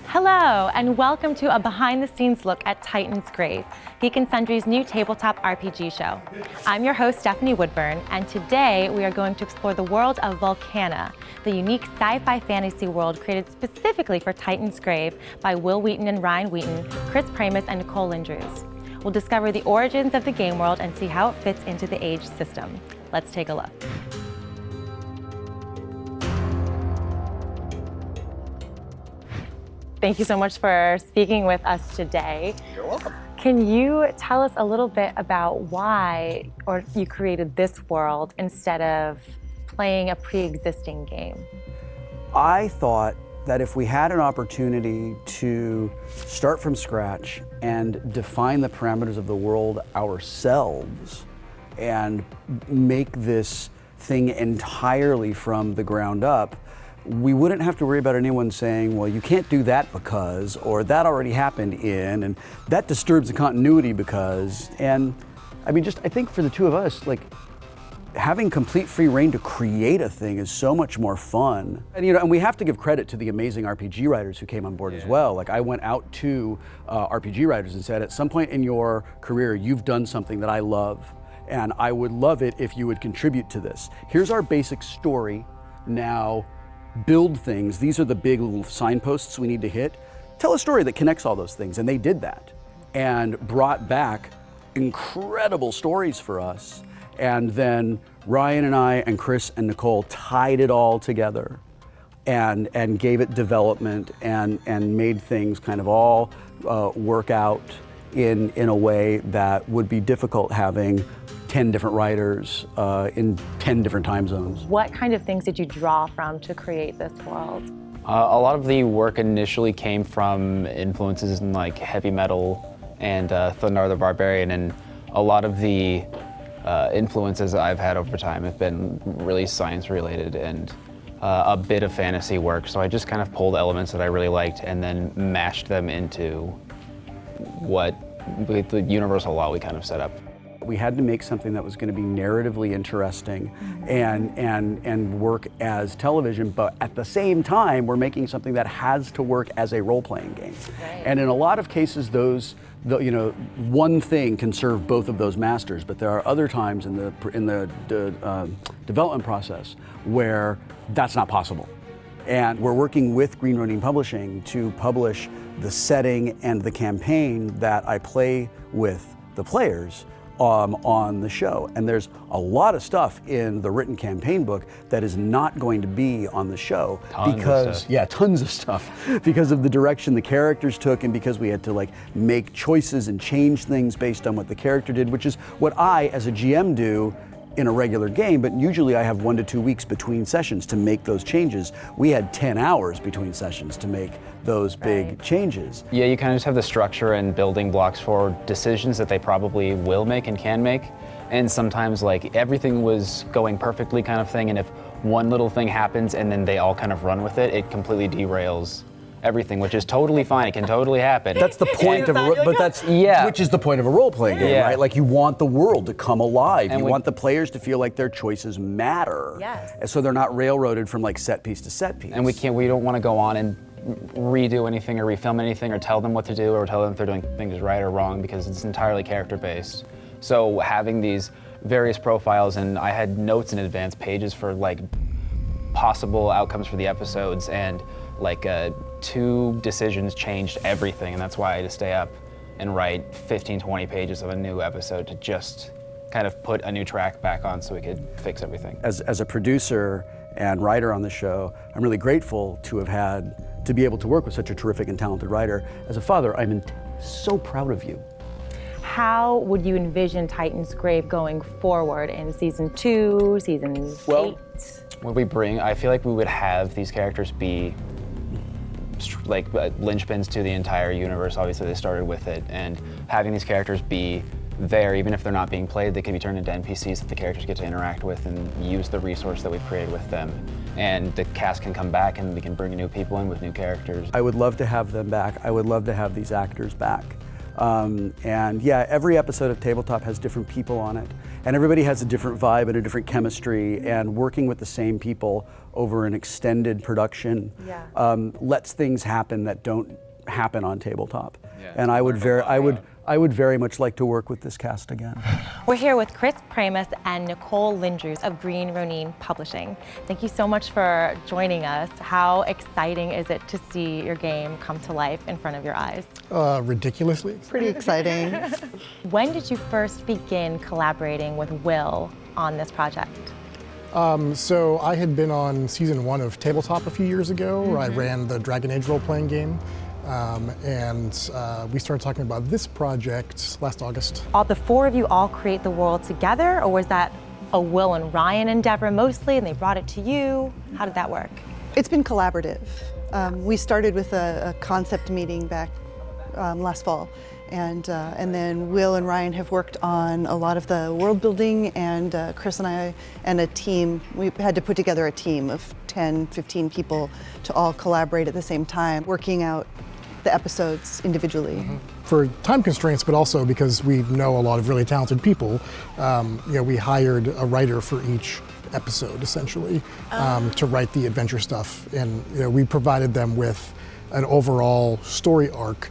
Hello, and welcome to a behind-the-scenes look at Titansgrave, Geek and Sundry's new tabletop RPG show. I'm your host, Stef Woodburn, and today we are going to explore the world of Volcana, the unique sci-fi fantasy world created specifically for Titansgrave by Wil Wheaton and Ryan Wheaton, Chris Pramas, and Nicole Lindrews. We'll discover the origins of the game world and see how it fits into the age system. Let's take a look. Thank you so much for speaking with us today. You're welcome. Can you tell us a little bit about why you created this world instead of playing a pre-existing game? I thought that if we had an opportunity to start from scratch and define the parameters of the world ourselves and make this thing entirely from the ground up, we wouldn't have to worry about anyone saying, well, you can't do that because, or that already happened in, and that disturbs the continuity because, and I mean, I think for the two of us, like, having complete free reign to create a thing is so much more fun. And and we have to give credit to the amazing RPG writers who came on board as well. Like, I went out to RPG writers and said, at some point in your career, you've done something that I love, and I would love it if you would contribute to this. Here's our basic story. Now, build things. These are the big little signposts we need to hit. Tell a story that connects all those things. And they did that and brought back incredible stories for us. And then Ryan and I and Chris and Nicole tied it all together and gave it development and made things kind of all work out in a way that would be difficult having 10 different writers in 10 different time zones. What kind of things did you draw from to create this world? A lot of the work initially came from influences in like heavy metal and Thundar the Barbarian, and a lot of the influences I've had over time have been really science related and a bit of fantasy work. So I just kind of pulled elements that I really liked and then mashed them into what the universal law we kind of set up. We had to make something that was going to be narratively interesting and work as television, but at the same time, we're making something that has to work as a role-playing game. Right. And in a lot of cases, one thing can serve both of those masters, but there are other times in the development process where that's not possible. And we're working with Green Ronin Publishing to publish the setting and the campaign that I play with the players on the show. And there's a lot of stuff in the written campaign book that is not going to be on the show tons of stuff because of the direction the characters took and because we had to like make choices and change things based on what the character did, which is what I as a GM do in a regular game, but usually I have 1 to 2 weeks between sessions to make those changes. We had 10 hours between sessions to make those big changes. Yeah, you kind of just have the structure and building blocks for decisions that they probably will make and can make. And sometimes like everything was going perfectly kind of thing, and if one little thing happens and then they all kind of run with it, it completely derails everything, which is totally fine. It can totally happen. That's the point which is the point of a role-playing game, right? Like you want the world to come alive. And you want the players to feel like their choices matter. Yes. And so they're not railroaded from like set piece to set piece. And we don't want to go on and redo anything or refilm anything or tell them what to do or tell them if they're doing things right or wrong because it's entirely character-based. So having these various profiles, and I had notes in advance, pages for like possible outcomes for the episodes, and like 2 decisions changed everything, and that's why I had to stay up and write 15, 20 pages of a new episode to just kind of put a new track back on so we could fix everything. As a producer and writer on the show, I'm really grateful to be able to work with such a terrific and talented writer. As a father, I'm so proud of you. How would you envision Titansgrave going forward in season 2, season 8? I feel like we would have these characters be like linchpins to the entire universe. Obviously they started with it, and having these characters be there, even if they're not being played, they can be turned into NPCs that the characters get to interact with and use the resource that we've created with them. And the cast can come back and we can bring new people in with new characters. I would love to have them back. I would love to have these actors back. And yeah, every episode of Tabletop has different people on it. and everybody has a different vibe and a different chemistry, and working with the same people over an extended production lets things happen that don't happen on tabletop. And I would very much like to work with this cast again. We're here with Chris Pramus and Nicole Lindrews of Green Ronin Publishing. Thank you so much for joining us. How exciting is it to see your game come to life in front of your eyes? Ridiculously. Pretty exciting. When did you first begin collaborating with Wil on this project? So I had been on season 1 of Tabletop a few years ago, where I ran the Dragon Age role-playing game. We started talking about this project last August. All the four of you all create the world together, or was that a Wil and Ryan endeavor mostly, and they brought it to you? How did that work? It's been collaborative. We started with a concept meeting back last fall, and then Wil and Ryan have worked on a lot of the world building, and Chris and I and a team, we had to put together a team of 10, 15 people to all collaborate at the same time, working out the episodes individually. For time constraints, but also because we know a lot of really talented people, we hired a writer for each episode, essentially, to write the adventure stuff. And we provided them with an overall story arc,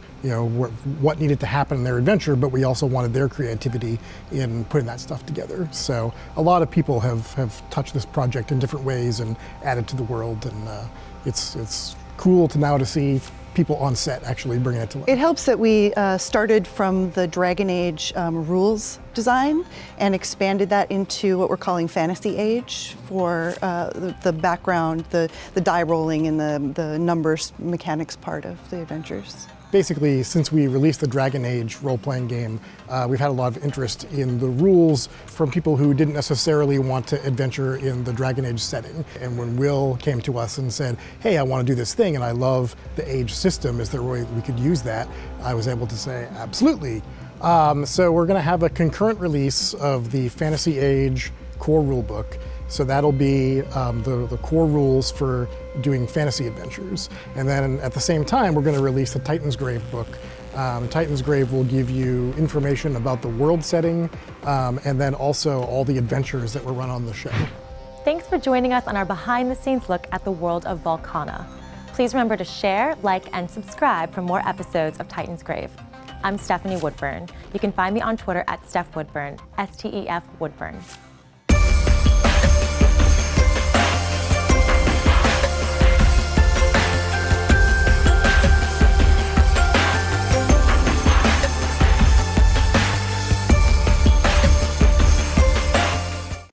what needed to happen in their adventure, but we also wanted their creativity in putting that stuff together. So a lot of people have touched this project in different ways and added to the world, and it's cool to see people on set actually bringing it to life. It helps that we started from the Dragon Age rules design and expanded that into what we're calling Fantasy Age for the background, the die rolling and the numbers mechanics part of the adventures. Basically, since we released the Dragon Age role-playing game, we've had a lot of interest in the rules from people who didn't necessarily want to adventure in the Dragon Age setting. And when Wil came to us and said, hey, I want to do this thing and I love the Age system, is there a way we could use that? I was able to say, absolutely. So we're going to have a concurrent release of the Fantasy Age core rulebook. So that'll be the core rules for doing fantasy adventures. And then at the same time, we're going to release the Titansgrave book. Titansgrave will give you information about the world setting and then also all the adventures that were run on the show. Thanks for joining us on our behind-the-scenes look at the world of Volcana. Please remember to share, like, and subscribe for more episodes of Titansgrave. I'm Stephanie Woodburn. You can find me on Twitter at Stef Woodburn, S-T-E-F Woodburn.